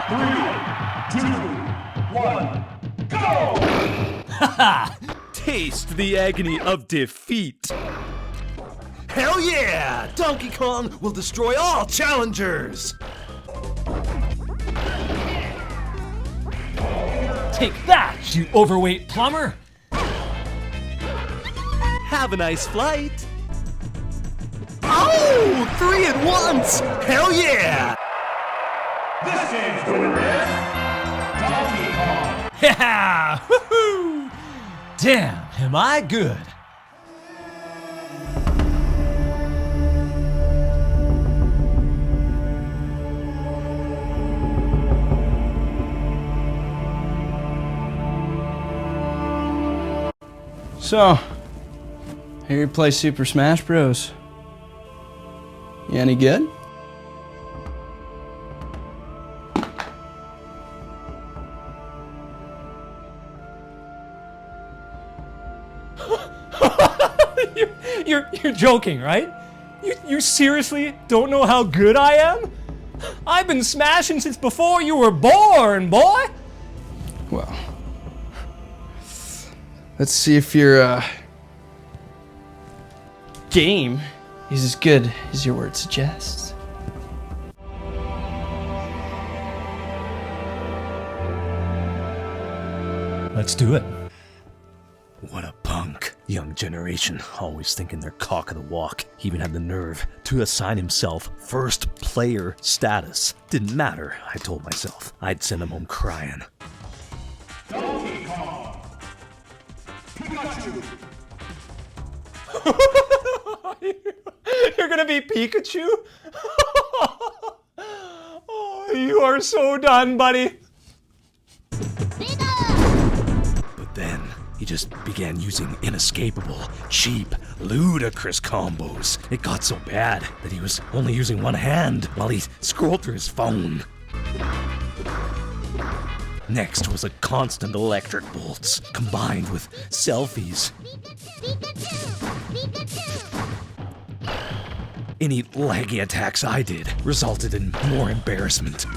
3, 2, 1, go! Haha! Taste the agony of defeat. Hell yeah! Donkey Kong will destroy all challengers! Take that, you overweight plumber! Have a nice flight! Oh! 3 at once! Hell yeah! This game's winner is Donkey Kong. Yeah! Woohoo! Damn, am I good? So, here you play Super Smash Bros. You any good? You're joking, right? You seriously don't know how good I am? I've been smashing since before you were born, boy! Well, let's see if your game is as good as your word suggests. Let's do it. What a punk. Young generation, always thinking they're cock of the walk. He even had the nerve to assign himself first player status. Didn't matter, I told myself. I'd send him home crying. Donkey Kong. Pikachu. You're gonna be Pikachu? Oh, you are so done, buddy. But then, he just began using inescapable, cheap, ludicrous combos. It got so bad that he was only using one hand while he scrolled through his phone. Next was a constant electric bolts combined with selfies. Any laggy attacks I did resulted in more embarrassment.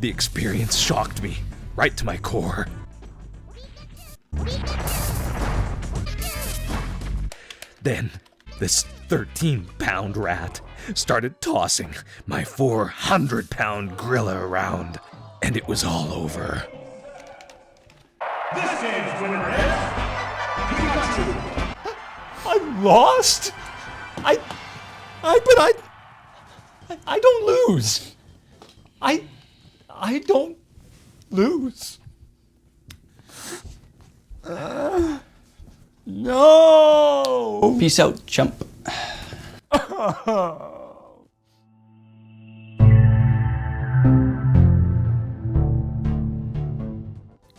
The experience shocked me right to my core. Then, this 13-pound rat started tossing my 400-pound gorilla around, and it was all over. This game's winner is Pikachu. I lost? But I don't lose. I don't lose. No! Peace out, chump.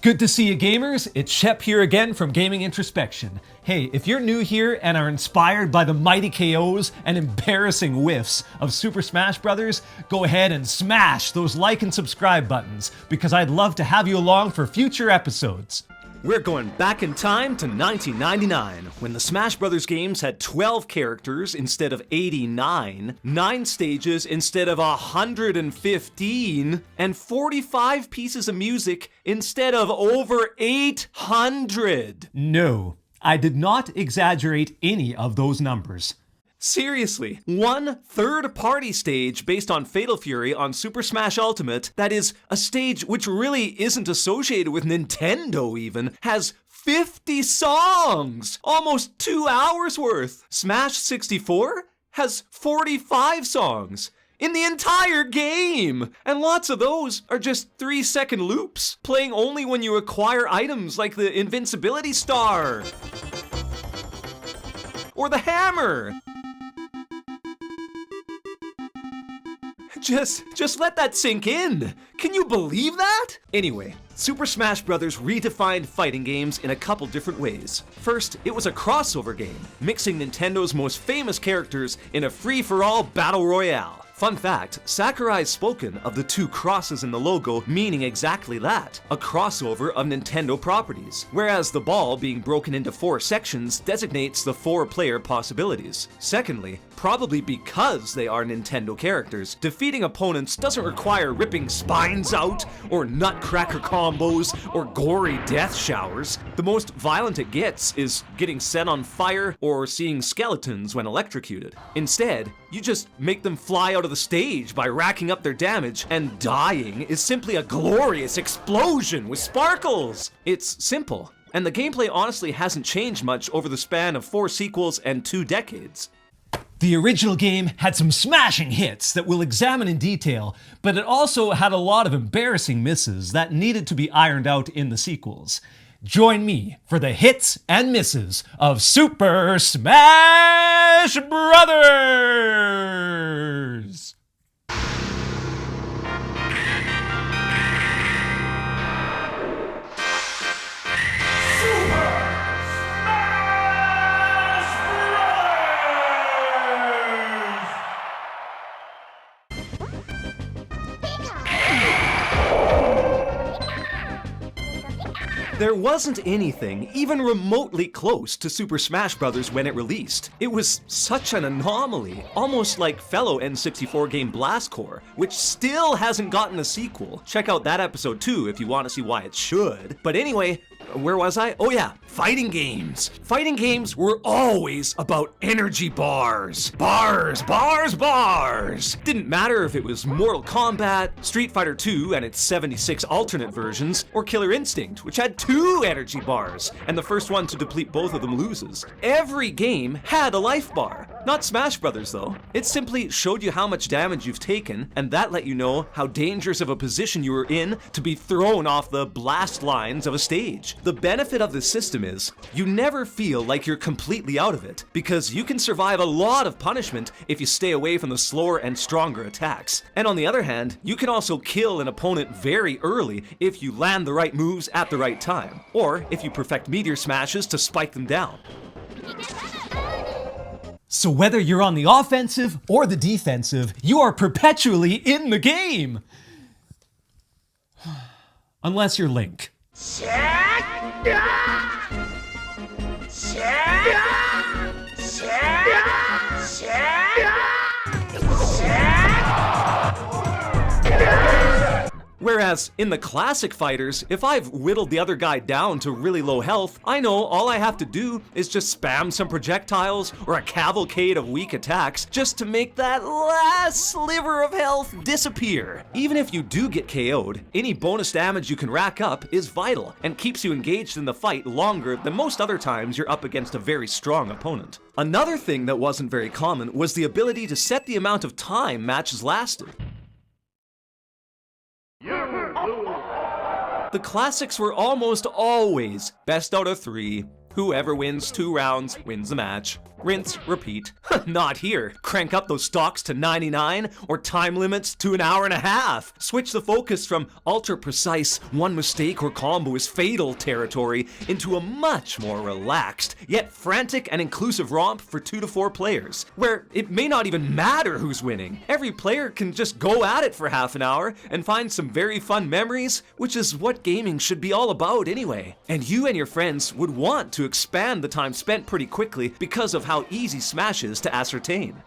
Good to see you, gamers. It's Shep here again from Gaming Introspection. Hey, if you're new here and are inspired by the mighty KOs and embarrassing whiffs of Super Smash Bros., go ahead and smash those like and subscribe buttons, because I'd love to have you along for future episodes. We're going back in time to 1999, when the Smash Bros. Games had 12 characters instead of 89, 9 stages instead of 115, and 45 pieces of music instead of over 800. No, I did not exaggerate any of those numbers. Seriously, one third-party stage based on Fatal Fury on Super Smash Ultimate, that is, a stage which really isn't associated with Nintendo even, has 50 songs! Almost 2 hours worth! Smash 64 has 45 songs in the entire game! And lots of those are just 3-second loops, playing only when you acquire items like the Invincibility Star or the Hammer. Just let that sink in. Can you believe that? Anyway, Super Smash Bros. Redefined fighting games in a couple different ways. First, it was a crossover game, mixing Nintendo's most famous characters in a free-for-all battle royale. Fun fact, Sakurai's spoken of the two crosses in the logo meaning exactly that, a crossover of Nintendo properties, whereas the ball being broken into 4 sections designates the 4-player possibilities. Secondly, probably because they are Nintendo characters, defeating opponents doesn't require ripping spines out, or nutcracker combos, or gory death showers. The most violent it gets is getting set on fire or seeing skeletons when electrocuted. Instead, you just make them fly out of the stage by racking up their damage, and dying is simply a glorious explosion with sparkles! It's simple, and the gameplay honestly hasn't changed much over the span of 4 sequels and 2 decades. The original game had some smashing hits that we'll examine in detail, but it also had a lot of embarrassing misses that needed to be ironed out in the sequels. Join me for the hits and misses of Super Smash Brothers! There wasn't anything even remotely close to Super Smash Bros. When it released. It was such an anomaly, almost like fellow N64 game Blast Corps, which still hasn't gotten a sequel. Check out that episode too if you want to see why it should. But anyway, where was I? Oh yeah, fighting games. Fighting games were always about energy bars. Bars, bars, bars. Didn't matter if it was Mortal Kombat, Street Fighter II and its 76 alternate versions, or Killer Instinct, which had 2 energy bars, and the first one to deplete both of them loses. Every game had a life bar. Not Smash Brothers though. It simply showed you how much damage you've taken, and that let you know how dangerous of a position you were in to be thrown off the blast lines of a stage. The benefit of this system is, you never feel like you're completely out of it, because you can survive a lot of punishment if you stay away from the slower and stronger attacks. And on the other hand, you can also kill an opponent very early if you land the right moves at the right time, or if you perfect meteor smashes to spike them down. So whether you're on the offensive or the defensive, you are perpetually in the game! Unless you're Link. Whereas, in the classic fighters, if I've whittled the other guy down to really low health, I know all I have to do is just spam some projectiles or a cavalcade of weak attacks just to make that last sliver of health disappear. Even if you do get KO'd, any bonus damage you can rack up is vital and keeps you engaged in the fight longer than most other times you're up against a very strong opponent. Another thing that wasn't very common was the ability to set the amount of time matches lasted. The classics were almost always best out of 3. Whoever wins 2 rounds wins the match. Rinse, repeat. Not here. Crank up those stocks to 99 or time limits to an hour and a half. Switch the focus from ultra precise, one mistake or combo is fatal territory into a much more relaxed, yet frantic and inclusive romp for 2 to 4 players, where it may not even matter who's winning. Every player can just go at it for half an hour and find some very fun memories, which is what gaming should be all about anyway. And you and your friends would want to expand the time spent pretty quickly because of how easy Smash is to ascertain.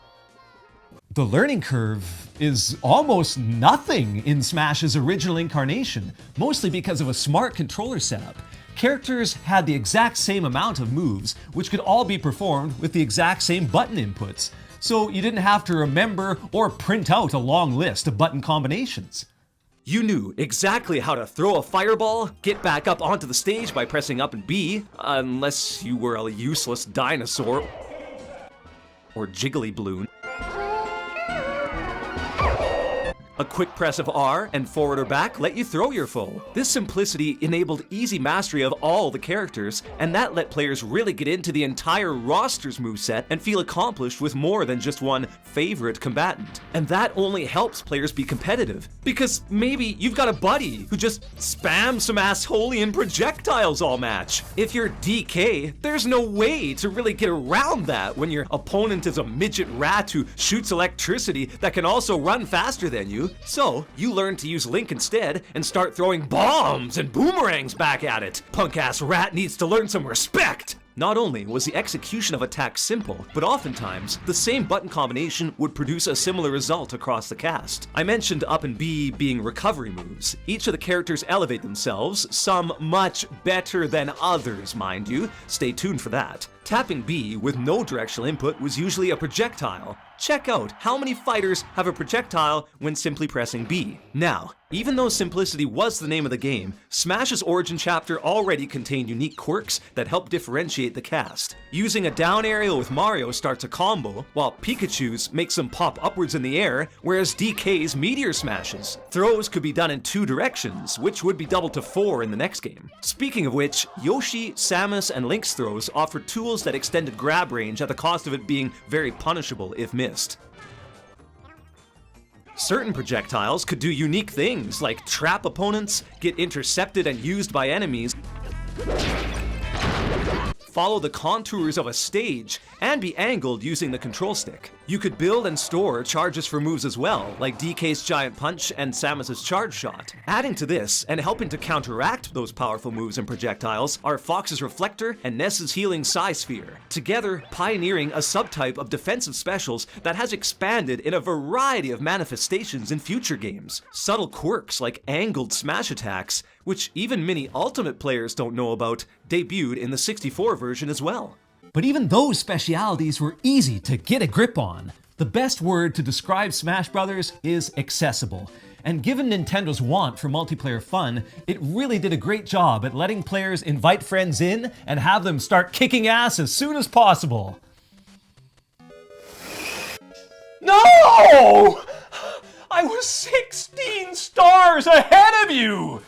The learning curve is almost nothing in Smash's original incarnation, mostly because of a smart controller setup. Characters had the exact same amount of moves, which could all be performed with the exact same button inputs, so you didn't have to remember or print out a long list of button combinations. You knew exactly how to throw a fireball, get back up onto the stage by pressing up and B, unless you were a useless dinosaur or jiggly balloon. A quick press of R and forward or back let you throw your foe. This simplicity enabled easy mastery of all the characters, and that let players really get into the entire roster's moveset and feel accomplished with more than just one favorite combatant. And that only helps players be competitive, because maybe you've got a buddy who just spams some assholeian projectiles all match. If you're DK, there's no way to really get around that when your opponent is a midget rat who shoots electricity that can also run faster than you. So you learn to use Link instead and start throwing bombs and boomerangs back at it. Punk-ass rat needs to learn some respect. Not only was the execution of attacks simple, but oftentimes the same button combination would produce a similar result across the cast. I mentioned up and B being recovery moves. Each of the characters elevate themselves, some much better than others, mind you. Stay tuned for that. Tapping B with no directional input was usually a projectile. Check out how many fighters have a projectile when simply pressing B. Now, even though simplicity was the name of the game, Smash's origin chapter already contained unique quirks that help differentiate the cast. Using a down aerial with Mario starts a combo, while Pikachu's makes them pop upwards in the air, whereas DK's meteor smashes. Throws could be done in 2 directions, which would be doubled to 4 in the next game. Speaking of which, Yoshi, Samus, and Link's throws offered tools that extended grab range at the cost of it being very punishable if missed. Certain projectiles could do unique things, like trap opponents, get intercepted and used by enemies, follow the contours of a stage, and be angled using the control stick. You could build and store charges for moves as well, like DK's Giant Punch and Samus's Charge Shot. Adding to this, and helping to counteract those powerful moves and projectiles, are Fox's Reflector and Ness's Healing Psy Sphere, together pioneering a subtype of defensive specials that has expanded in a variety of manifestations in future games. Subtle quirks like angled smash attacks, which even many Ultimate players don't know about, debuted in the 64 version as well. But even those specialities were easy to get a grip on. The best word to describe Smash Bros. Is accessible. And given Nintendo's want for multiplayer fun, it really did a great job at letting players invite friends in and have them start kicking ass as soon as possible. No! I was 16 stars ahead of you!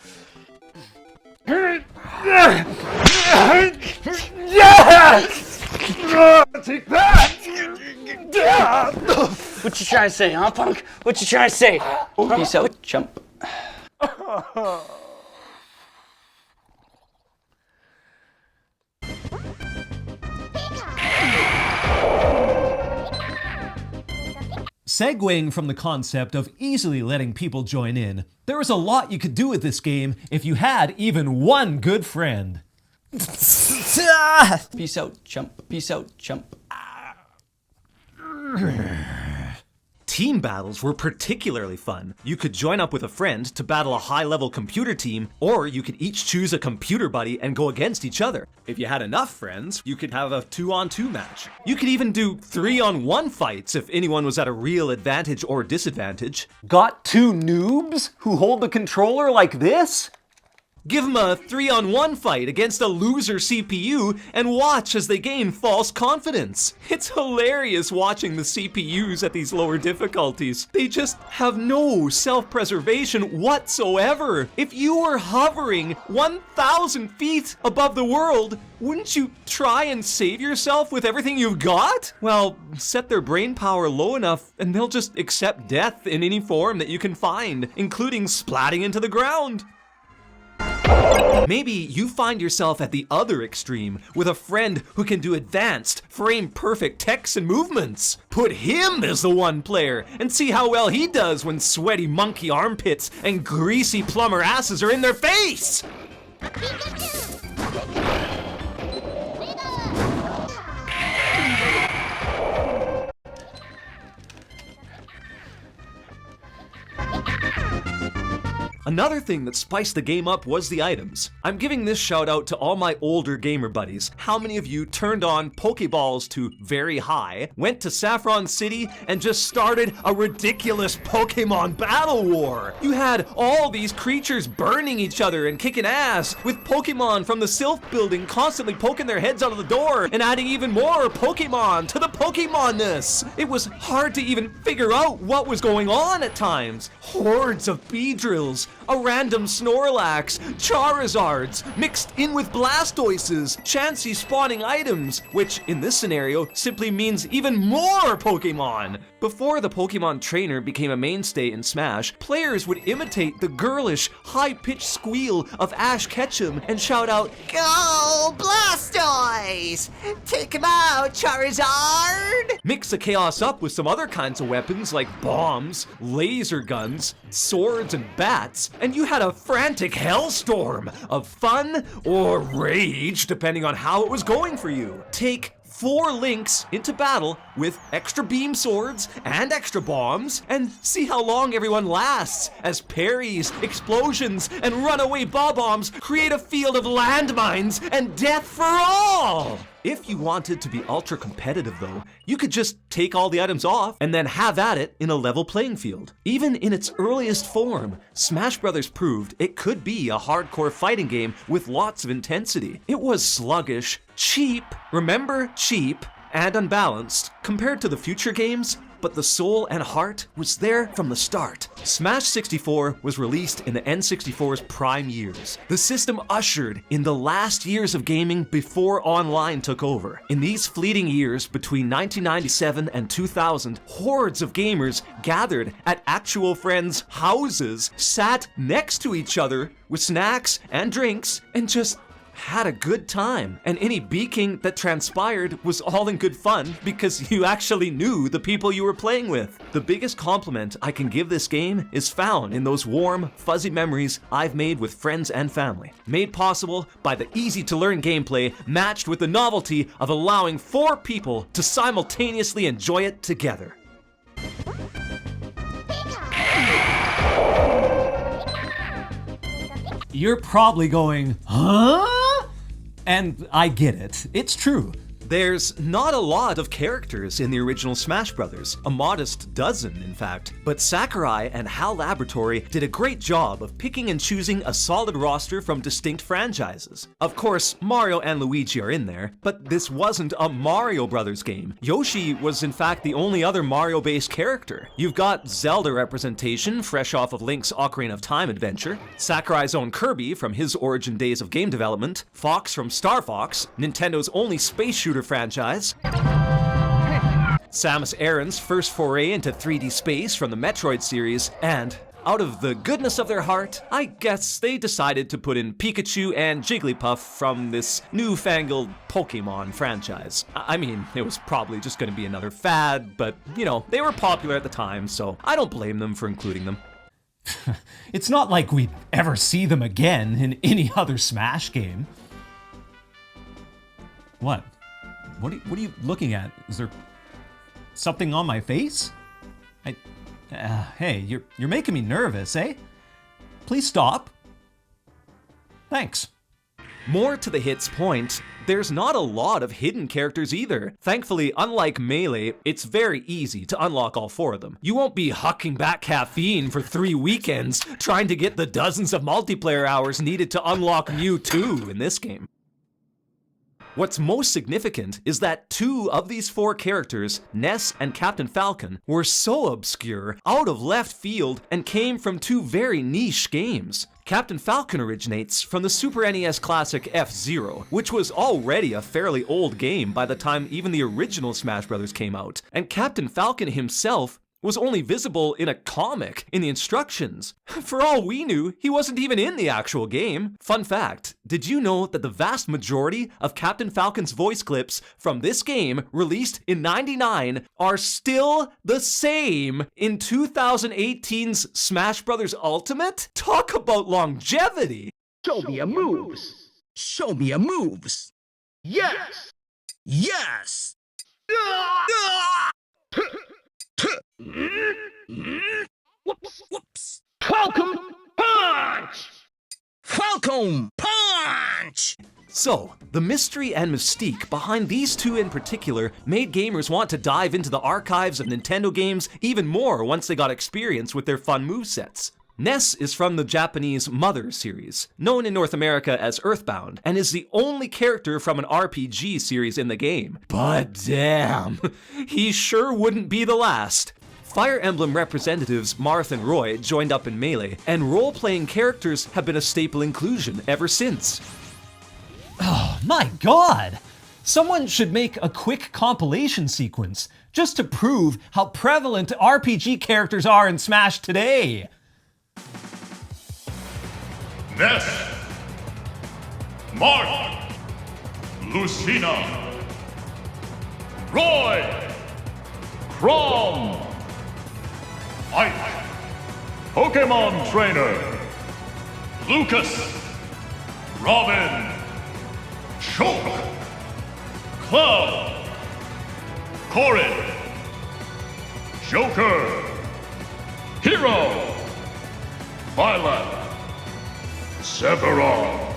Yes! Take that! What you trying to say, huh, punk? What you trying to say? Peace out, chump. Segueing from the concept of easily letting people join in, there was a lot you could do with this game if you had even one good friend. Peace out, chump. Peace out, chump. Team battles were particularly fun. You could join up with a friend to battle a high-level computer team, or you could each choose a computer buddy and go against each other. If you had enough friends, you could have a 2-on-2 match. You could even do 3-on-1 fights if anyone was at a real advantage or disadvantage. Got 2 noobs who hold the controller like this? Give them a 3-on-1 fight against a loser CPU and watch as they gain false confidence. It's hilarious watching the CPUs at these lower difficulties. They just have no self-preservation whatsoever. If you were hovering 1,000 feet above the world, wouldn't you try and save yourself with everything you've got? Well, set their brain power low enough and they'll just accept death in any form that you can find, including splatting into the ground. Maybe you find yourself at the other extreme with a friend who can do advanced, frame-perfect techs and movements. Put him as the one player and see how well he does when sweaty monkey armpits and greasy plumber asses are in their face! Another thing that spiced the game up was the items. I'm giving this shout out to all my older gamer buddies. How many of you turned on Pokeballs to very high, went to Saffron City, and just started a ridiculous Pokemon battle war? You had all these creatures burning each other and kicking ass, with Pokemon from the Sylph building constantly poking their heads out of the door and adding even more Pokemon to the Pokemonness. It was hard to even figure out what was going on at times. Hordes of Beedrills, a random Snorlax, Charizards, mixed in with Blastoises, Chansey spawning items, which in this scenario simply means even more Pokemon. Before the Pokemon trainer became a mainstay in Smash, players would imitate the girlish, high-pitched squeal of Ash Ketchum and shout out, Go Blastoise! Take him out, Charizard! Mix the chaos up with some other kinds of weapons like bombs, laser guns, swords, and bats, and you had a frantic hellstorm of fun or rage, depending on how it was going for you. Take 4 links into battle with extra beam swords and extra bombs, and see how long everyone lasts as parries, explosions, and runaway bob-bombs create a field of landmines and death for all! If you wanted to be ultra competitive though, you could just take all the items off and then have at it in a level playing field. Even in its earliest form, Smash Bros. Proved it could be a hardcore fighting game with lots of intensity. It was sluggish, cheap, remember cheap, and unbalanced compared to the future games, but the soul and heart was there from the start. Smash 64 was released in the N64's prime years. The system ushered in the last years of gaming before online took over. In these fleeting years between 1997 and 2000, hordes of gamers gathered at actual friends' houses, sat next to each other with snacks and drinks, and just had a good time. And any beaking that transpired was all in good fun because you actually knew the people you were playing with. The biggest compliment I can give this game is found in those warm, fuzzy memories I've made with friends and family. Made possible by the easy-to-learn gameplay matched with the novelty of allowing 4 people to simultaneously enjoy it together. You're probably going, huh? And I get it. It's true. There's not a lot of characters in the original Smash Bros., a modest dozen in fact, but Sakurai and HAL Laboratory did a great job of picking and choosing a solid roster from distinct franchises. Of course, Mario and Luigi are in there, but this wasn't a Mario Brothers game. Yoshi was in fact the only other Mario-based character. You've got Zelda representation fresh off of Link's Ocarina of Time adventure, Sakurai's own Kirby from his origin days of game development, Fox from Star Fox, Nintendo's only space shooter franchise, Samus Aran's first foray into 3D space from the Metroid series, and out of the goodness of their heart, I guess they decided to put in Pikachu and Jigglypuff from this newfangled Pokemon franchise. I mean, it was probably just gonna be another fad, but you know, they were popular at the time, so I don't blame them for including them. It's not like we'd ever see them again in any other Smash game. What? What are you looking at? Is there something on my face? Hey, you're making me nervous, eh? Please stop. Thanks. More to the hit's point, there's not a lot of hidden characters either. Thankfully, unlike Melee, it's very easy to unlock all 4 of them. You won't be hucking back caffeine for 3 weekends trying to get the dozens of multiplayer hours needed to unlock Mewtwo in this game. What's most significant is that 2 of these 4 characters, Ness and Captain Falcon, were so obscure, out of left field, and came from 2 very niche games. Captain Falcon originates from the Super NES classic F-Zero, which was already a fairly old game by the time even the original Smash Bros. Came out, and Captain Falcon himself was only visible in a comic in the instructions. For all we knew, he wasn't even in the actual game. Fun fact, did you know that the vast majority of Captain Falcon's voice clips from this game, released in '99, are still the same in 2018's Smash Bros. Ultimate? Talk about longevity! Show me your moves. Show me your moves. Yes. Yes. Whoops, whoops. Welcome. honeycomb punch! So, the mystery and mystique behind these two in particular made gamers want to dive into the archives of Nintendo games even more once they got experience with their fun movesets. Ness is from the Japanese Mother series, known in North America as Earthbound, and is the only character from an RPG series in the game. But damn, he sure wouldn't be the last. Fire Emblem representatives Marth and Roy joined up in Melee, and role-playing characters have been a staple inclusion ever since. Oh my god! Someone should make a quick compilation sequence just to prove how prevalent RPG characters are in Smash today. Ness, Mark, Lucina, Roy, Crom, Ike, Pokemon Trainer, Lucas, Robin, Choke, Cloud, Corin, Joker, Hero, Violet, Sephiroth,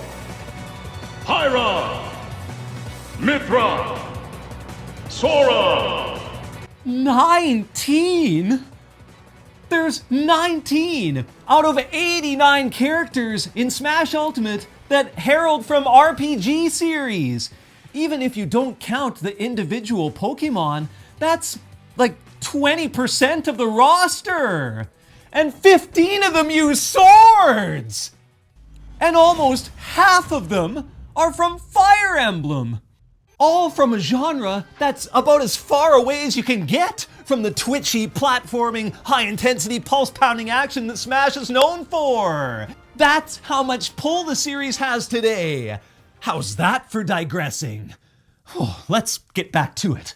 Pyra, Mithra, Sora. 19? There's 19 out of 89 characters in Smash Ultimate that herald from RPG series. Even if you don't count the individual Pokemon, that's like 20% of the roster. And 15 of them use swords! And almost half of them are from Fire Emblem. All from a genre that's about as far away as you can get from the twitchy, platforming, high-intensity, pulse-pounding action that Smash is known for. That's how much pull the series has today. How's that for digressing? Oh, let's get back to it.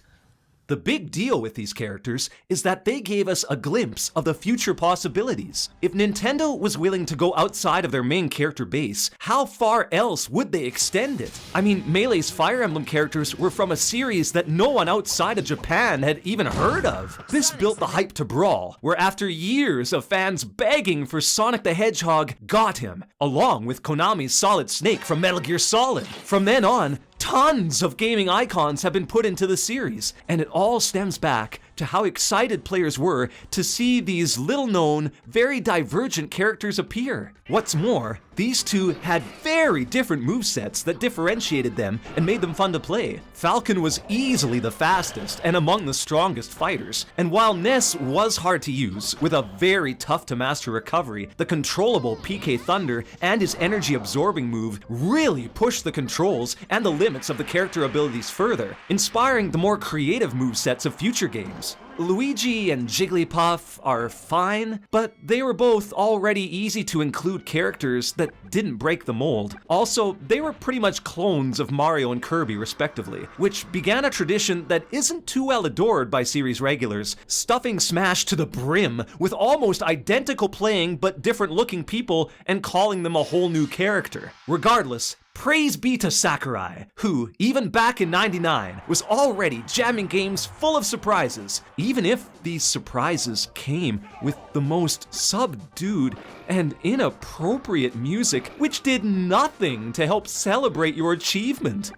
The big deal with these characters is that they gave us a glimpse of the future possibilities. If Nintendo was willing to go outside of their main character base, how far else would they extend it? I mean, Melee's Fire Emblem characters were from a series that no one outside of Japan had even heard of. This built the hype to Brawl, where after years of fans begging for Sonic the Hedgehog, got him, along with Konami's Solid Snake from Metal Gear Solid. From then on, tons of gaming icons have been put into the series, and it all stems back to how excited players were to see these little-known, very divergent characters appear. What's more, these two had very different movesets that differentiated them and made them fun to play. Falcon was easily the fastest and among the strongest fighters, and while Ness was hard to use, with a very tough-to-master recovery, the controllable PK Thunder and his energy-absorbing move really pushed the controls and the limits of the character abilities further, inspiring the more creative movesets of future games. Luigi and Jigglypuff are fine, but they were both already easy to include characters that didn't break the mold. Also, they were pretty much clones of Mario and Kirby respectively, which began a tradition that isn't too well adored by series regulars, stuffing Smash to the brim with almost identical playing but different looking people and calling them a whole new character. Regardless, praise be to Sakurai, who, even back in '99, was already jamming games full of surprises, even if these surprises came with the most subdued and inappropriate music, which did nothing to help celebrate your achievement.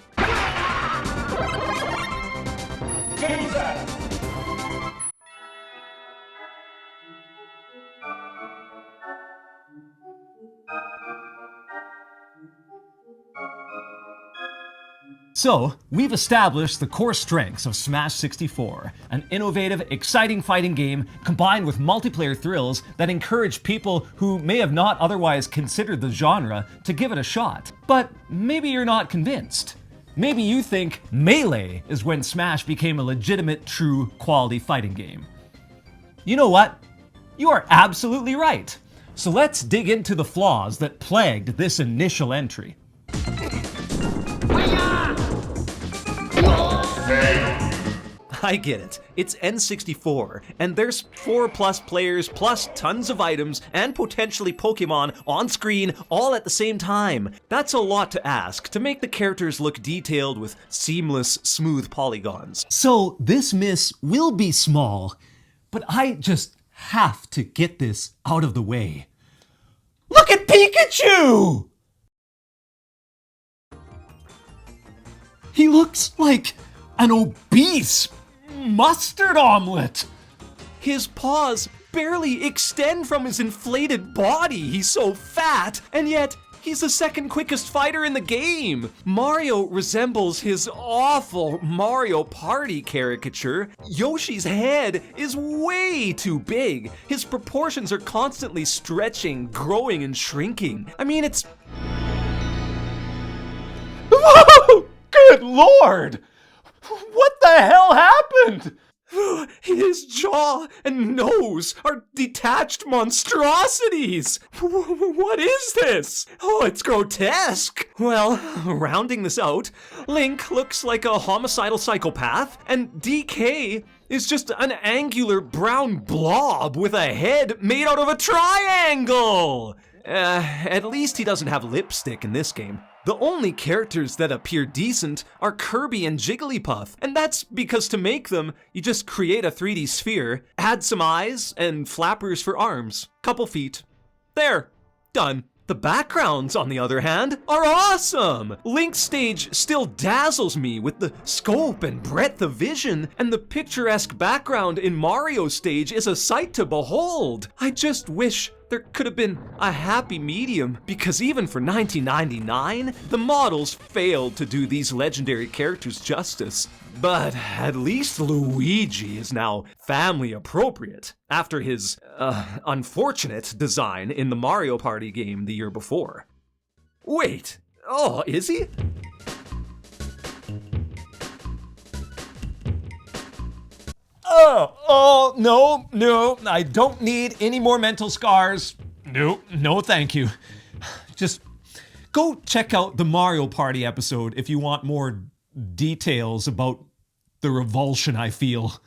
Game set. So, we've established the core strengths of Smash 64, an innovative, exciting fighting game combined with multiplayer thrills that encourage people who may have not otherwise considered the genre to give it a shot. But maybe you're not convinced. Maybe you think Melee is when Smash became a legitimate, true, quality fighting game. You know what? You are absolutely right. So let's dig into the flaws that plagued this initial entry. I get it. It's N64, and there's 4+ players plus tons of items and potentially Pokemon on screen all at the same time. That's a lot to ask to make the characters look detailed with seamless, smooth polygons. So this miss will be small, but I just have to get this out of the way. Look at Pikachu! He looks like an obese mustard omelet. His paws barely extend from his inflated body. He's so fat, and yet he's the second quickest fighter in the game. Mario resembles his awful Mario Party caricature. Yoshi's head is way too big. His proportions are constantly stretching, growing, and shrinking. I mean, it's... Whoa! Good Lord! What the hell happened? His jaw and nose are detached monstrosities! What is this? Oh, it's grotesque! Well, rounding this out, Link looks like a homicidal psychopath, and DK is just an angular brown blob with a head made out of a triangle! At least he doesn't have lipstick in this game. The only characters that appear decent are Kirby and Jigglypuff, and that's because to make them, you just create a 3D sphere, add some eyes, and flappers for arms, couple feet. There, done. The backgrounds, on the other hand, are awesome! Link's stage still dazzles me with the scope and breadth of vision, and the picturesque background in Mario's stage is a sight to behold. I just wish there could have been a happy medium, because even for 1999, the models failed to do these legendary characters justice. But at least Luigi is now family appropriate, after his, unfortunate design in the Mario Party game the year before. Wait, oh, is he? No, I don't need any more mental scars. No, thank you. Just go check out the Mario Party episode if you want more details about the revulsion I feel.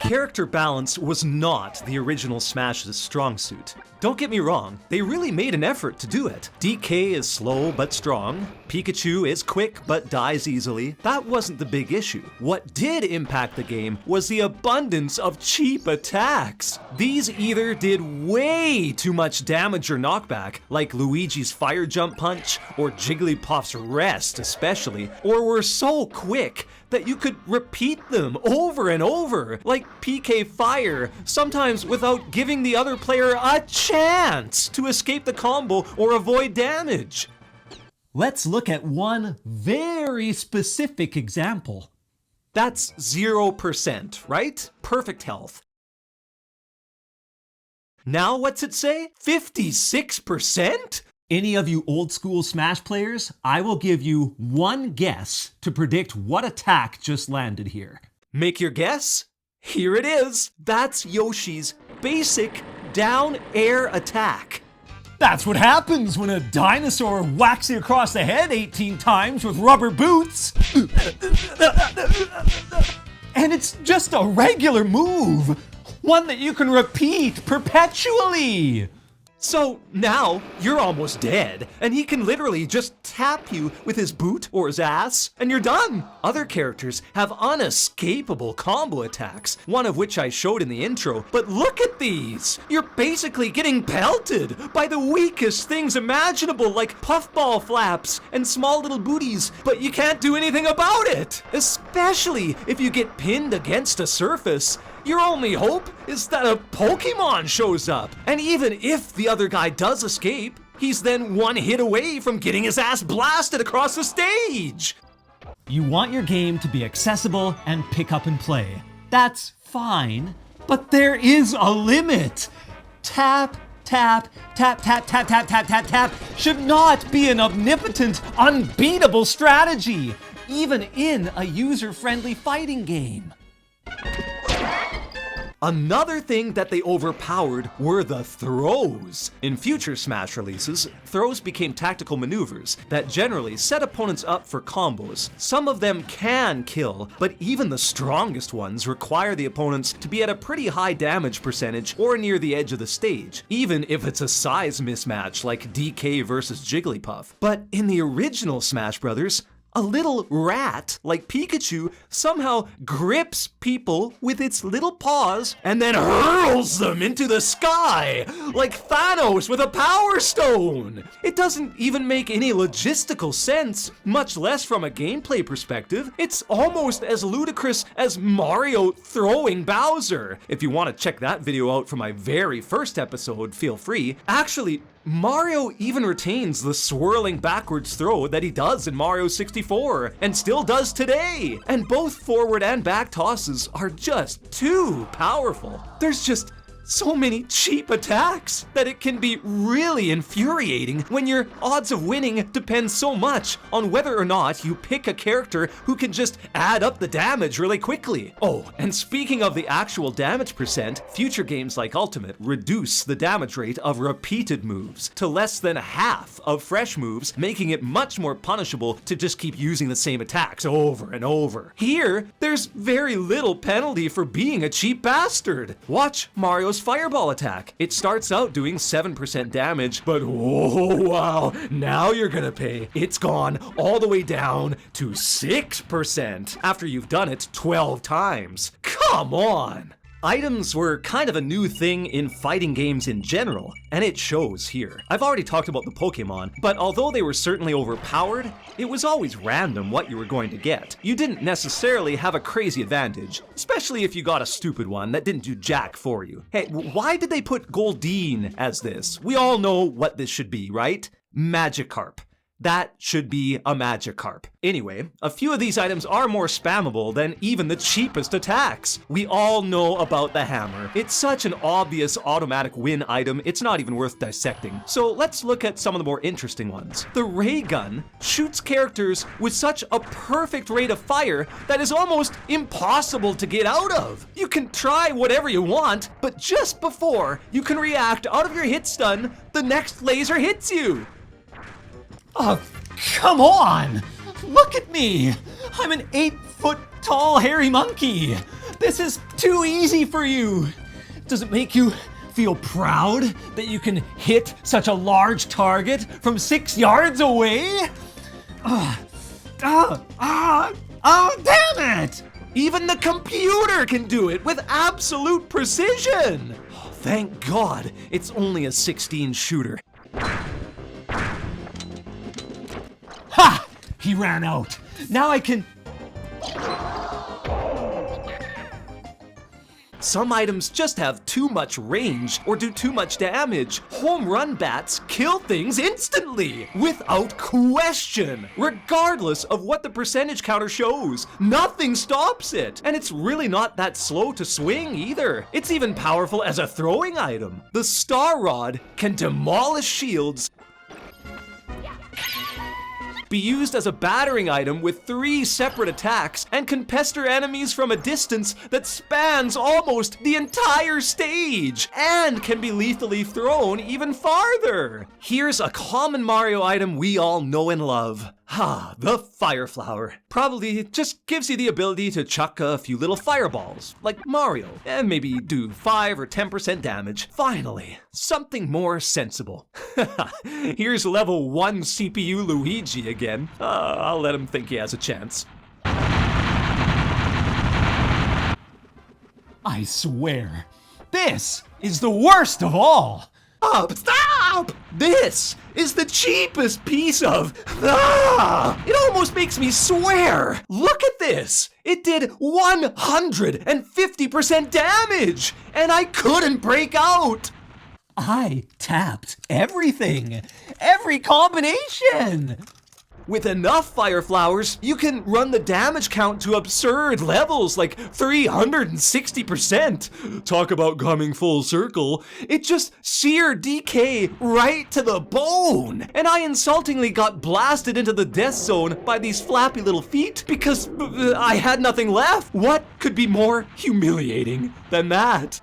Character balance was not the original Smash's strong suit. Don't get me wrong, they really made an effort to do it. DK is slow but strong, Pikachu is quick but dies easily. That wasn't the big issue. What did impact the game was the abundance of cheap attacks. These either did way too much damage or knockback, like Luigi's fire jump punch, or Jigglypuff's rest especially, or were so quick that you could repeat them over and over, like PK Fire, sometimes without giving the other player a chance to escape the combo or avoid damage. Let's look at one very specific example. That's 0%, right? Perfect health. Now what's it say? 56%? Any of you old school Smash players, I will give you one guess to predict what attack just landed here. Make your guess? Here it is. That's Yoshi's basic down air attack. That's what happens when a dinosaur whacks you across the head 18 times with rubber boots. And it's just a regular move. One that you can repeat perpetually. So now you're almost dead, and he can literally just tap you with his boot or his ass, and you're done. Other characters have unescapable combo attacks, one of which I showed in the intro, but look at these! You're basically getting pelted by the weakest things imaginable, like puffball flaps and small little booties, but you can't do anything about it! Especially if you get pinned against a surface. Your only hope is that a Pokemon shows up. And even if the other guy does escape, he's then one hit away from getting his ass blasted across the stage. You want your game to be accessible and pick up and play. That's fine, but there is a limit. Tap, tap, tap, tap, tap, tap, tap, tap, tap should not be an omnipotent, unbeatable strategy, even in a user-friendly fighting game. Another thing that they overpowered were the throws. In future Smash releases, throws became tactical maneuvers that generally set opponents up for combos. Some of them can kill, but even the strongest ones require the opponents to be at a pretty high damage percentage or near the edge of the stage, even if it's a size mismatch like DK versus Jigglypuff. But in the original Smash Bros., A little rat like Pikachu somehow grips people with its little paws and then hurls them into the sky like Thanos with a power stone. It doesn't even make any logistical sense, much less from a gameplay perspective. It's almost as ludicrous as Mario throwing Bowser. If you want to check that video out from my very first episode, feel free. Actually, Mario even retains the swirling backwards throw that he does in Mario 64 and still does today. And both forward and back tosses are just too powerful. There's just so many cheap attacks that it can be really infuriating when your odds of winning depend so much on whether or not you pick a character who can just add up the damage really quickly. Oh, and speaking of the actual damage percent, future games like Ultimate reduce the damage rate of repeated moves to less than half of fresh moves, making it much more punishable to just keep using the same attacks over and over. Here, there's very little penalty for being a cheap bastard. Watch Mario's fireball attack. It starts out doing 7% damage, but oh wow, now you're gonna pay. It's gone all the way down to 6% after you've done it 12 times. Come on! Items were kind of a new thing in fighting games in general, and it shows here. I've already talked about the Pokemon, but although they were certainly overpowered, it was always random what you were going to get. You didn't necessarily have a crazy advantage, especially if you got a stupid one that didn't do jack for you. Hey, why did they put Goldeen as this? We all know what this should be, right? Magikarp. That should be a Magikarp. Anyway, a few of these items are more spammable than even the cheapest attacks. We all know about the hammer. It's such an obvious automatic win item, it's not even worth dissecting. So let's look at some of the more interesting ones. The ray gun shoots characters with such a perfect rate of fire that is almost impossible to get out of. You can try whatever you want, but just before you can react out of your hit stun, the next laser hits you. Oh, come on! Look at me! I'm an 8-foot tall hairy monkey! This is too easy for you! Does it make you feel proud that you can hit such a large target from 6 yards away? Oh, damn it! Even the computer can do it with absolute precision! Oh, thank God, it's only a 16 shooter. Ha! He ran out. Now I can... Some items just have too much range or do too much damage. Home run bats kill things instantly, without question, regardless of what the percentage counter shows. Nothing stops it, and it's really not that slow to swing either. It's even powerful as a throwing item. The Star Rod can demolish shields, be used as a battering item with 3 separate attacks, and can pester enemies from a distance that spans almost the entire stage, and can be lethally thrown even farther. Here's a common Mario item we all know and love. The Fire Flower. Probably just gives you the ability to chuck a few little fireballs, like Mario, and maybe do 5 or 10% damage. Finally, something more sensible. Here's level 1 CPU Luigi again. I'll let him think he has a chance. I swear, this is the worst of all! Stop! This is the cheapest piece of... It almost makes me swear! Look at this! It did 150% damage! And I couldn't break out! I tapped everything! Every combination! With enough Fire Flowers, you can run the damage count to absurd levels like 360%. Talk about coming full circle. It just seared DK right to the bone. And I insultingly got blasted into the death zone by these flappy little feet because I had nothing left. What could be more humiliating than that?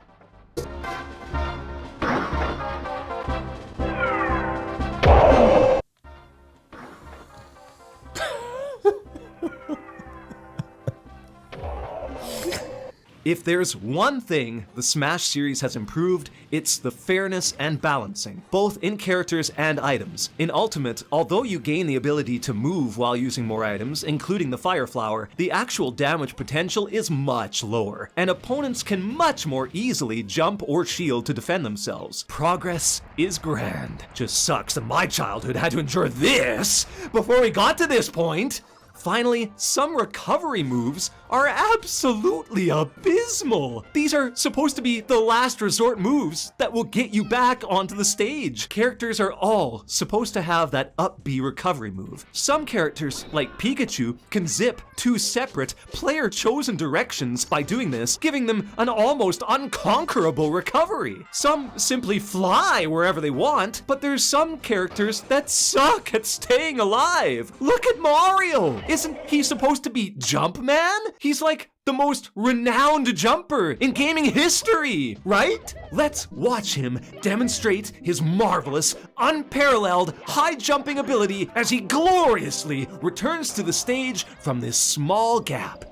If there's one thing the Smash series has improved, it's the fairness and balancing, both in characters and items. In Ultimate, although you gain the ability to move while using more items, including the Fire Flower, the actual damage potential is much lower, and opponents can much more easily jump or shield to defend themselves. Progress is grand. Just sucks that my childhood had to endure this before we got to this point. Finally, some recovery moves are absolutely abysmal. These are supposed to be the last resort moves that will get you back onto the stage. Characters are all supposed to have that up B recovery move. Some characters, like Pikachu, can zip 2 separate player-chosen directions by doing this, giving them an almost unconquerable recovery. Some simply fly wherever they want, but there's some characters that suck at staying alive. Look at Mario! Isn't he supposed to be Jumpman? He's like the most renowned jumper in gaming history, right? Let's watch him demonstrate his marvelous, unparalleled high jumping ability as he gloriously returns to the stage from this small gap.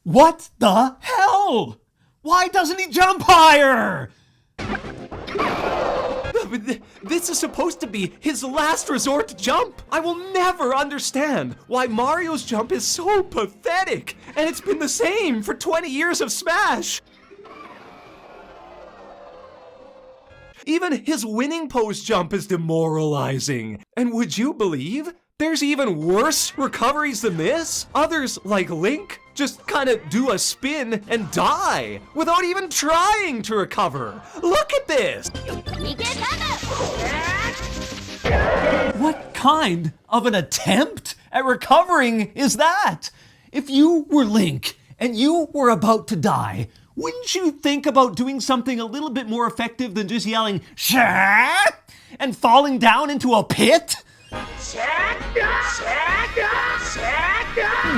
What the hell? Why doesn't he jump higher? This is supposed to be his last resort jump. I will never understand why Mario's jump is so pathetic, and it's been the same for 20 years of Smash. Even his winning pose jump is demoralizing. And would you believe there's even worse recoveries than this? Others, like Link, just kind of do a spin and die without even trying to recover. Look at this! What kind of an attempt at recovering is that? If you were Link and you were about to die, wouldn't you think about doing something a little bit more effective than just yelling, "Shep!" and falling down into a pit?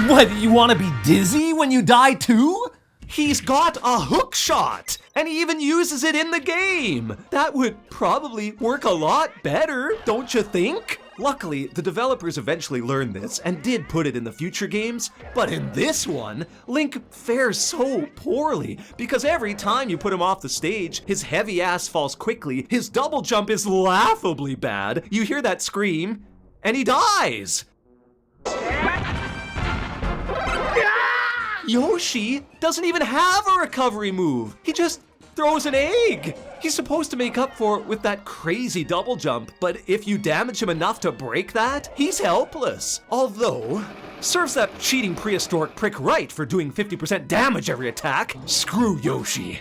What, you want to be dizzy when you die too? He's got a hook shot, and he even uses it in the game. That would probably work a lot better, don't you think? Luckily, the developers eventually learned this and did put it in the future games, but in this one, Link fares so poorly because every time you put him off the stage, his heavy ass falls quickly, his double jump is laughably bad, you hear that scream, and he dies. Yoshi doesn't even have a recovery move. He just throws an egg. He's supposed to make up for it with that crazy double jump, but if you damage him enough to break that, he's helpless. Although, serves that cheating prehistoric prick right for doing 50% damage every attack. Screw Yoshi.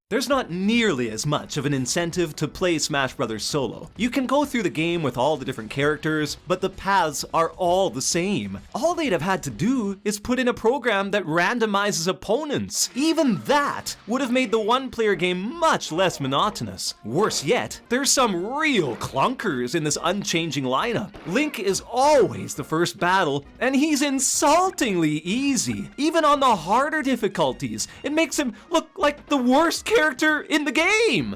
There's not nearly as much of an incentive to play Smash Bros. Solo. You can go through the game with all the different characters, but the paths are all the same. All they'd have had to do is put in a program that randomizes opponents. Even that would have made the one-player game much less monotonous. Worse yet, there's some real clunkers in this unchanging lineup. Link is always the first battle, and he's insultingly easy. Even on the harder difficulties, it makes him look like the worst character in the game.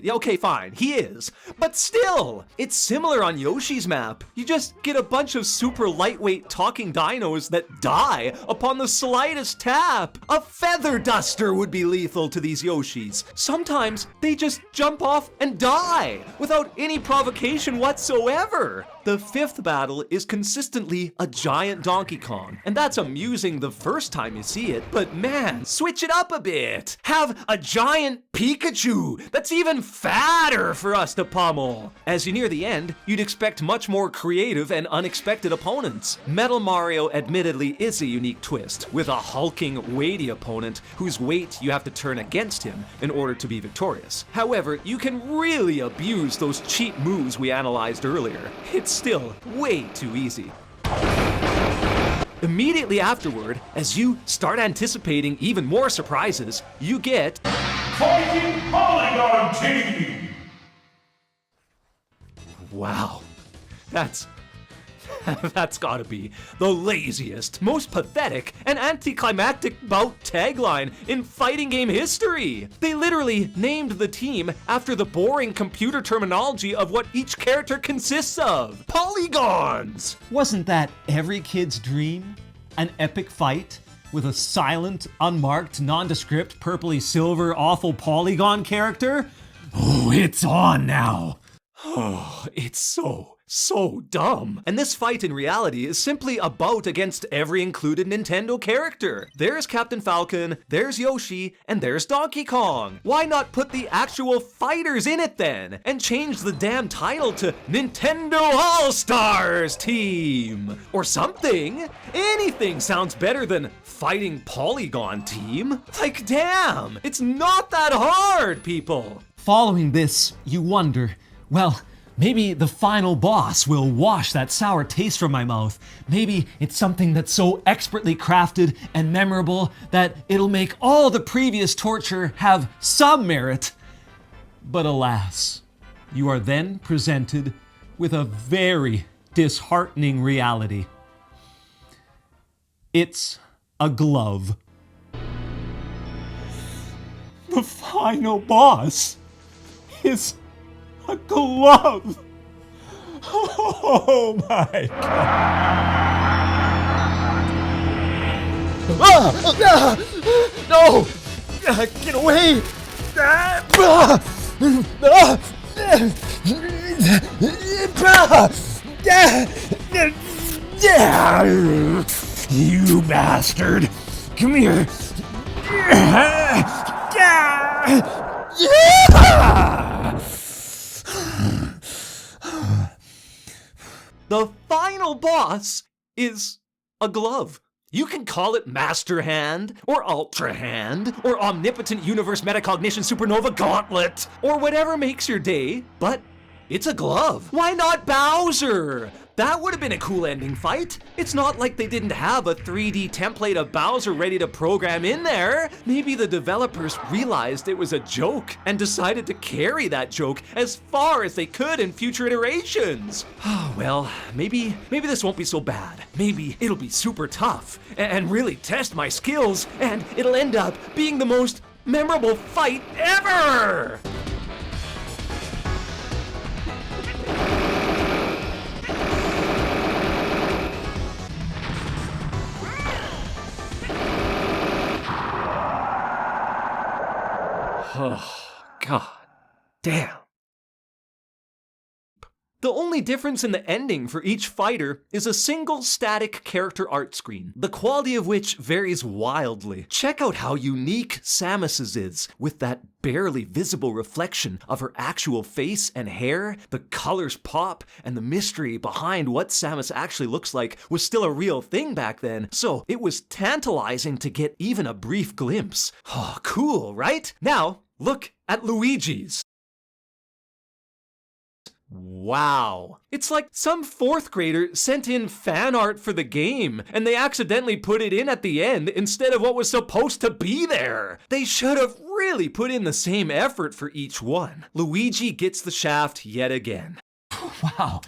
Okay, fine, he is. But still, it's similar on Yoshi's map. You just get a bunch of super lightweight talking dinos that die upon the slightest tap. A feather duster would be lethal to these Yoshis. Sometimes they just jump off and die without any provocation whatsoever. The fifth battle is consistently a giant Donkey Kong, and that's amusing the first time you see it, but man, switch it up a bit. Have a giant Pikachu that's even fatter for us to pummel. As you near the end, you'd expect much more creative and unexpected opponents. Metal Mario admittedly is a unique twist, with a hulking, weighty opponent whose weight you have to turn against him in order to be victorious. However, you can really abuse those cheap moves we analyzed earlier. It's still way too easy. Immediately afterward, as you start anticipating even more surprises, you get Fighting Polygon Team! Wow. That's gotta be the laziest, most pathetic, and anticlimactic bout tagline in fighting game history. They literally named the team after the boring computer terminology of what each character consists of. Polygons! Wasn't that every kid's dream? An epic fight with a silent, unmarked, nondescript, purpley silver, awful polygon character? Oh, it's on now. Oh, it's so dumb. And this fight in reality is simply a bout against every included Nintendo character. There's Captain Falcon, there's Yoshi, and there's Donkey Kong. Why not put the actual fighters in it then? And change the damn title to Nintendo All-Stars Team! Or something. Anything sounds better than Fighting Polygon Team. Like, damn, it's not that hard, people. Following this, you wonder, well, maybe the final boss will wash that sour taste from my mouth. Maybe it's something that's so expertly crafted and memorable that it'll make all the previous torture have some merit. But alas, you are then presented with a very disheartening reality. It's a glove. The final boss is a glove! Oh my god! No! Get away! You bastard! Come here! The final boss is a glove. You can call it Master Hand, or Ultra Hand, or Omnipotent Universe Metacognition Supernova Gauntlet, or whatever makes your day, but it's a glove. Why not Bowser? That would have been a cool ending fight. It's not like they didn't have a 3D template of Bowser ready to program in there. Maybe the developers realized it was a joke and decided to carry that joke as far as they could in future iterations. Well, maybe this won't be so bad. Maybe it'll be super tough and really test my skills, and it'll end up being the most memorable fight ever! Oh, God damn. The only difference in the ending for each fighter is a single static character art screen, the quality of which varies wildly. Check out how unique Samus's is, with that barely visible reflection of her actual face and hair. The colors pop, and the mystery behind what Samus actually looks like was still a real thing back then, so it was tantalizing to get even a brief glimpse. Oh, cool, right? Now, look at Luigi's. Wow. It's like some fourth grader sent in fan art for the game, and they accidentally put it in at the end instead of what was supposed to be there. They should have really put in the same effort for each one. Luigi gets the shaft yet again. Wow.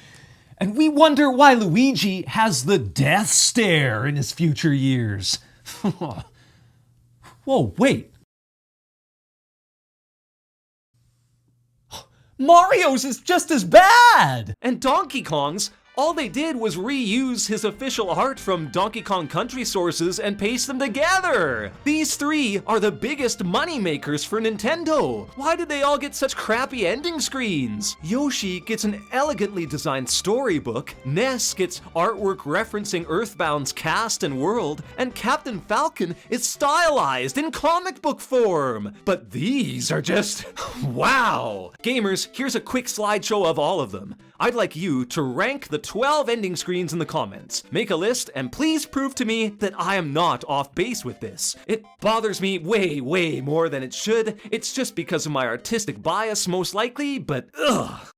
And we wonder why Luigi has the death stare in his future years. Whoa, wait. Mario's is just as bad! And Donkey Kong's, all they did was reuse his official art from Donkey Kong Country sources and paste them together. These three are the biggest money makers for Nintendo. Why did they all get such crappy ending screens? Yoshi gets an elegantly designed storybook, Ness gets artwork referencing Earthbound's cast and world, and Captain Falcon is stylized in comic book form. But these are just wow. Gamers, here's a quick slideshow of all of them. I'd like you to rank the 12 ending screens in the comments. Make a list and please prove to me that I am not off base with this. It bothers me way more than it should. It's just because of my artistic bias most likely, but ugh.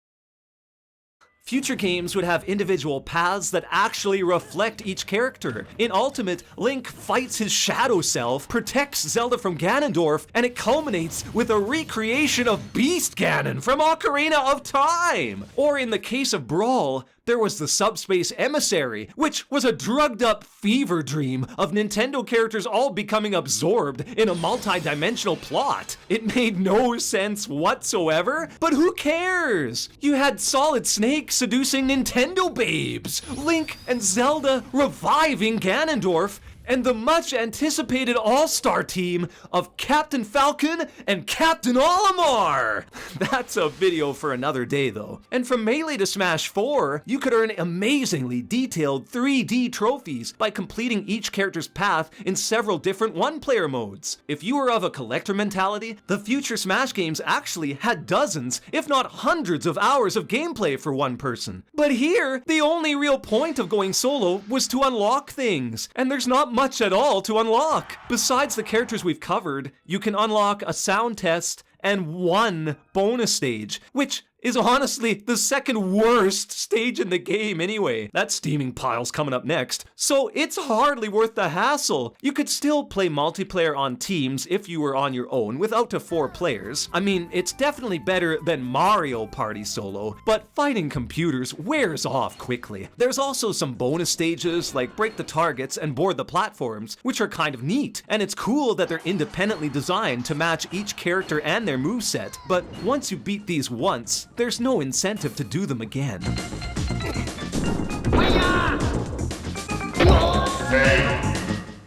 Future games would have individual paths that actually reflect each character. In Ultimate, Link fights his shadow self, protects Zelda from Ganondorf, and it culminates with a recreation of Beast Ganon from Ocarina of Time! Or in the case of Brawl, there was the Subspace Emissary, which was a drugged-up fever dream of Nintendo characters all becoming absorbed in a multi-dimensional plot. It made no sense whatsoever, but who cares? You had Solid Snake seducing Nintendo babes, Link and Zelda reviving Ganondorf, and the much-anticipated all-star team of Captain Falcon and Captain Olimar! That's a video for another day, though. And from Melee to Smash 4, you could earn amazingly detailed 3D trophies by completing each character's path in several different one-player modes. If you were of a collector mentality, the future Smash games actually had dozens, if not hundreds of hours of gameplay for one person. But here, the only real point of going solo was to unlock things, and there's not much at all to unlock. Besides the characters we've covered, you can unlock a sound test and one bonus stage, which is honestly the second worst stage in the game anyway. That steaming pile's coming up next, so it's hardly worth the hassle. You could still play multiplayer on teams if you were on your own with up to 4 players. I mean, it's definitely better than Mario Party Solo, but fighting computers wears off quickly. There's also some bonus stages like break the targets and board the platforms, which are kind of neat, and it's cool that they're independently designed to match each character and their moveset. But once you beat these once, there's no incentive to do them again.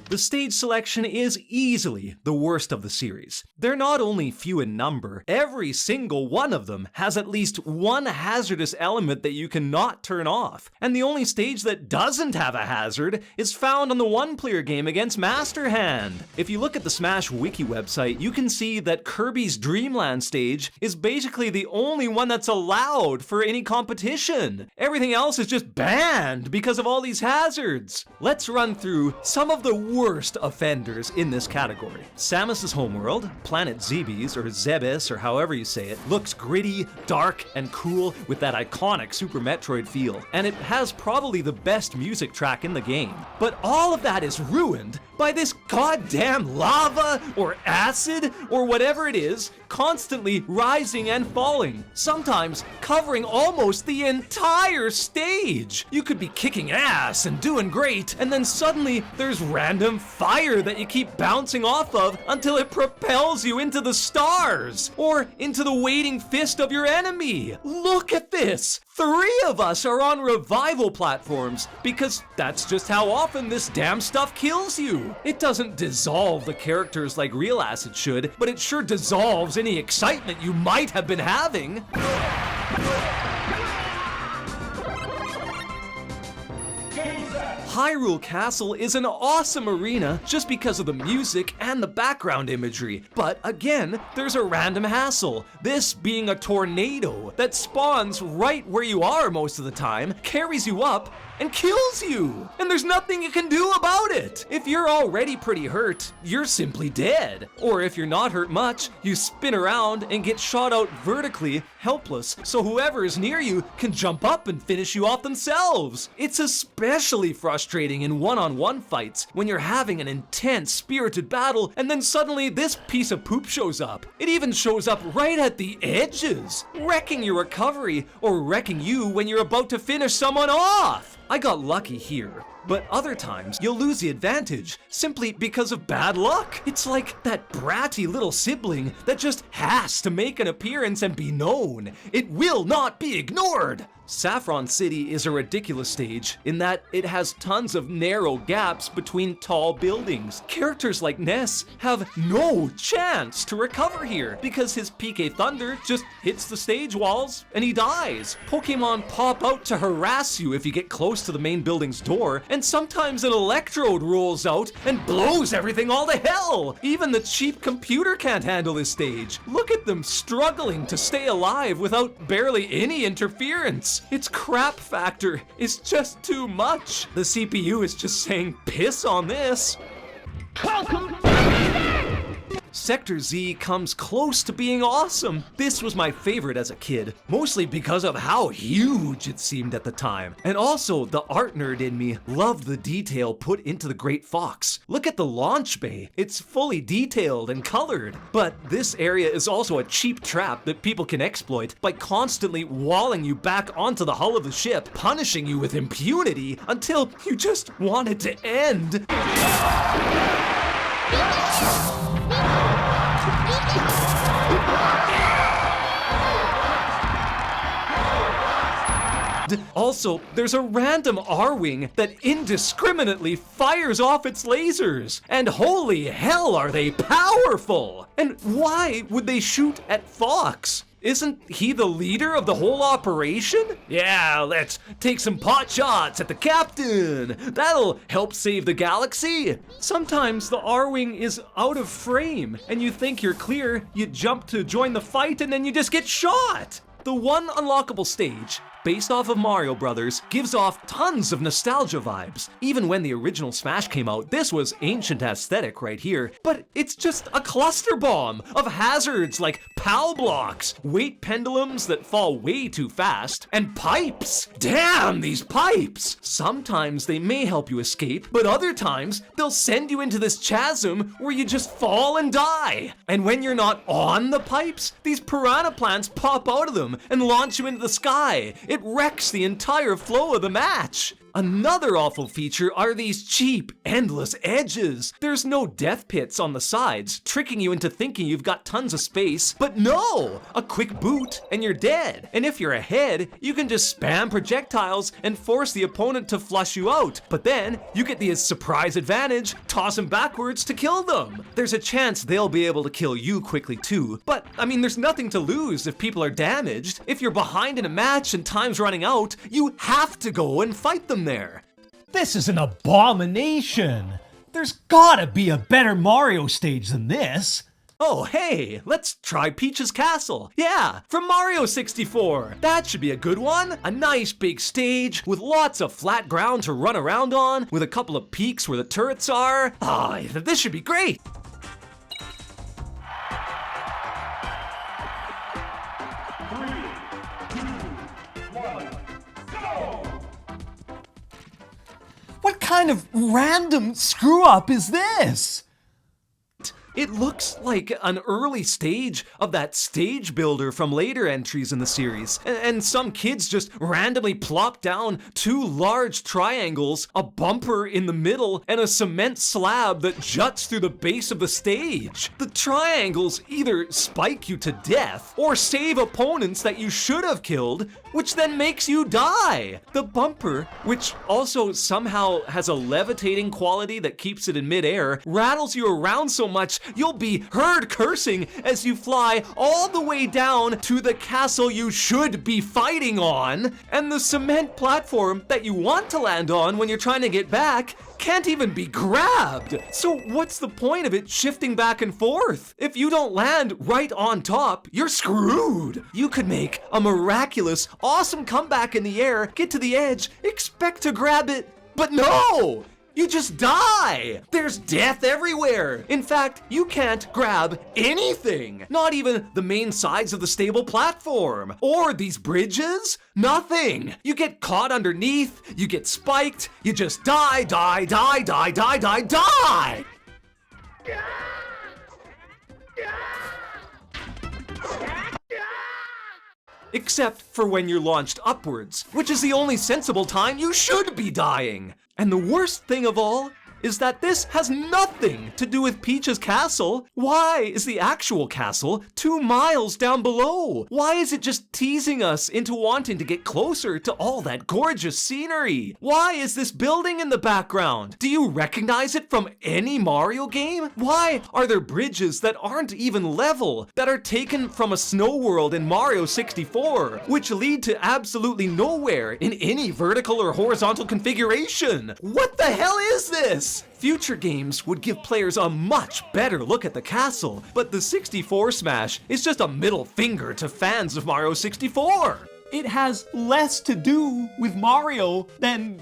The stage selection is easily the worst of the series. They're not only few in number, every single one of them has at least one hazardous element that you cannot turn off. And the only stage that doesn't have a hazard is found on the one-player game against Master Hand. If you look at the Smash Wiki website, you can see that Kirby's Dreamland stage is basically the only one that's allowed for any competition. Everything else is just banned because of all these hazards. Let's run through some of the worst offenders in this category. Samus's homeworld, Planet Zebes, or Zebes, or however you say it, looks gritty, dark, and cool with that iconic Super Metroid feel, and it has probably the best music track in the game. But all of that is ruined by this goddamn lava, or acid, or whatever it is, constantly rising and falling, sometimes covering almost the entire stage. You could be kicking ass and doing great, and then suddenly there's random fire that you keep bouncing off of until it propels you into the stars, or into the waiting fist of your enemy. Look at this! 3 of us are on revival platforms, because that's just how often this damn stuff kills you. It doesn't dissolve the characters like real acid should, but it sure dissolves any excitement you might have been having. Hyrule Castle is an awesome arena just because of the music and the background imagery. But again, there's a random hassle. This being a tornado that spawns right where you are most of the time, carries you up, and kills you. And there's nothing you can do about it. If you're already pretty hurt, you're simply dead. Or if you're not hurt much, you spin around and get shot out vertically, helpless, so whoever is near you can jump up and finish you off themselves. It's especially frustrating in one-on-one fights when you're having an intense, spirited battle and then suddenly this piece of poop shows up. It even shows up right at the edges, wrecking your recovery or wrecking you when you're about to finish someone off. I got lucky here, but other times you'll lose the advantage simply because of bad luck. It's like that bratty little sibling that just has to make an appearance and be known. It will not be ignored. Saffron City is a ridiculous stage in that it has tons of narrow gaps between tall buildings. Characters like Ness have no chance to recover here because his PK Thunder just hits the stage walls and he dies. Pokemon pop out to harass you if you get close to the main building's door, and sometimes an electrode rolls out and blows everything all to hell. Even the cheap computer can't handle this stage. Look at them struggling to stay alive without barely any interference. Its crap factor is just too much. The CPU is just saying, piss on this. Sector Z comes close to being awesome. This was my favorite as a kid, mostly because of how huge it seemed at the time. And also, the art nerd in me loved the detail put into the Great Fox. Look at the launch bay. It's fully detailed and colored. But this area is also a cheap trap that people can exploit by constantly walling you back onto the hull of the ship, punishing you with impunity until you just want it to end. Also, there's a random R-wing that indiscriminately fires off its lasers. And holy hell, are they powerful! And why would they shoot at Fox? Isn't he the leader of the whole operation? Yeah, let's take some pot shots at the captain. That'll help save the galaxy. Sometimes the R-Wing is out of frame, and you think you're clear, you jump to join the fight, and then you just get shot. The one unlockable stage, based off of Mario Brothers, gives off tons of nostalgia vibes. Even when the original Smash came out, this was ancient aesthetic right here, but it's just a cluster bomb of hazards like PAL blocks, weight pendulums that fall way too fast, and pipes. Damn, these pipes! Sometimes they may help you escape, but other times they'll send you into this chasm where you just fall and die. And when you're not on the pipes, these piranha plants pop out of them and launch you into the sky. It wrecks the entire flow of the match. Another awful feature are these cheap, endless edges. There's no death pits on the sides, tricking you into thinking you've got tons of space, but no! A quick boot and you're dead. And if you're ahead, you can just spam projectiles and force the opponent to flush you out. But then, you get the surprise advantage, toss them backwards to kill them. There's a chance they'll be able to kill you quickly too, but I mean, there's nothing to lose if people are damaged. If you're behind in a match and time's running out, you have to go and fight them there. This is an abomination! There's gotta be a better Mario stage than this! Oh, hey, let's try Peach's Castle. Yeah, from Mario 64. That should be a good one. A nice big stage with lots of flat ground to run around on, with a couple of peaks where the turrets are. Ah, this should be great. What kind of random screw-up is this? It looks like an early stage of that stage builder from later entries in the series. And some kids just randomly plop down two large triangles, a bumper in the middle, and a cement slab that juts through the base of the stage. The triangles either spike you to death or save opponents that you should have killed, which then makes you die. The bumper, which also somehow has a levitating quality that keeps it in midair, rattles you around so much you'll be heard cursing as you fly all the way down to the castle you should be fighting on. And the cement platform that you want to land on when you're trying to get back can't even be grabbed. So what's the point of it shifting back and forth? If you don't land right on top, you're screwed. You could make a miraculous, awesome comeback in the air, get to the edge, expect to grab it, but no! You just die! There's death everywhere! In fact, you can't grab anything! Not even the main sides of the stable platform! Or these bridges? Nothing! You get caught underneath, you get spiked, you just die, die, die, die, die, die, die! Except for when you're launched upwards, which is the only sensible time you should be dying! And the worst thing of all is that this has nothing to do with Peach's Castle. Why is the actual castle 2 miles down below? Why is it just teasing us into wanting to get closer to all that gorgeous scenery? Why is this building in the background? Do you recognize it from any Mario game? Why are there bridges that aren't even level, that are taken from a snow world in Mario 64, which lead to absolutely nowhere in any vertical or horizontal configuration? What the hell is this? Future games would give players a much better look at the castle, but the 64 Smash is just a middle finger to fans of Mario 64. It has less to do with Mario than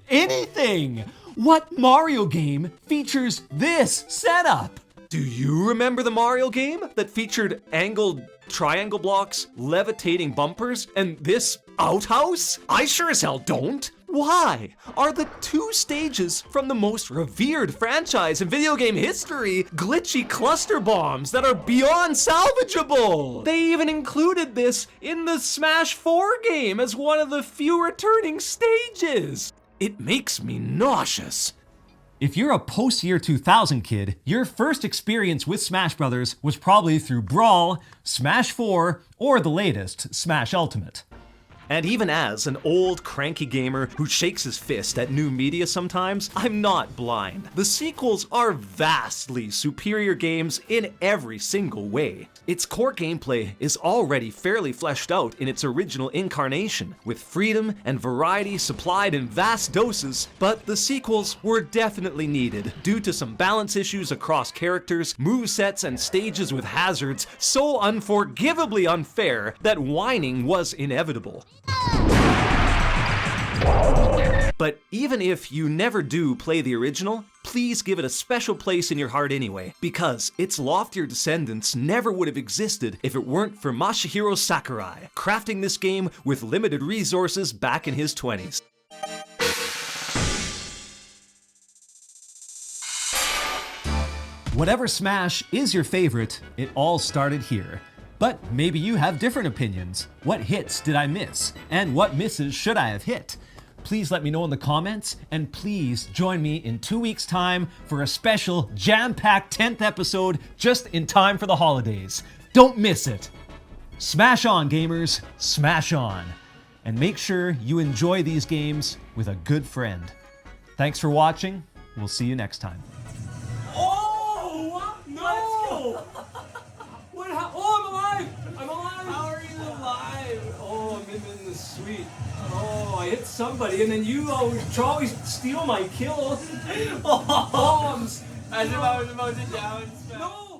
anything. What Mario game features this setup? Do you remember the Mario game that featured angled triangle blocks, levitating bumpers, and this outhouse? I sure as hell don't. Why are the 2 stages from the most revered franchise in video game history glitchy cluster bombs that are beyond salvageable? They even included this in the Smash 4 game as one of the few returning stages. It makes me nauseous. If you're a post-year 2000 kid, your first experience with Smash Bros. Was probably through Brawl, Smash 4, or the latest, Smash Ultimate. And even as an old, cranky gamer who shakes his fist at new media sometimes, I'm not blind. The sequels are vastly superior games in every single way. Its core gameplay is already fairly fleshed out in its original incarnation, with freedom and variety supplied in vast doses, but the sequels were definitely needed due to some balance issues across characters, movesets, and stages with hazards so unforgivably unfair that whining was inevitable. But even if you never do play the original, please give it a special place in your heart anyway, because its loftier descendants never would have existed if it weren't for Masahiro Sakurai, crafting this game with limited resources back in his 20s. Whatever Smash is your favorite, it all started here. But maybe you have different opinions. What hits did I miss? And what misses should I have hit? Please let me know in the comments, and please join me in 2 weeks' time for a special jam-packed 10th episode just in time for the holidays. Don't miss it! Smash on, gamers, smash on. And make sure you enjoy these games with a good friend. Thanks for watching. We'll see you next time. Oh! No! What? Oh, I'm alive! I'm alive! How are you alive? Oh, I'm in the suite. Oh, I hit somebody, and then you always steal my kills. Oh, As if I was about to down. no!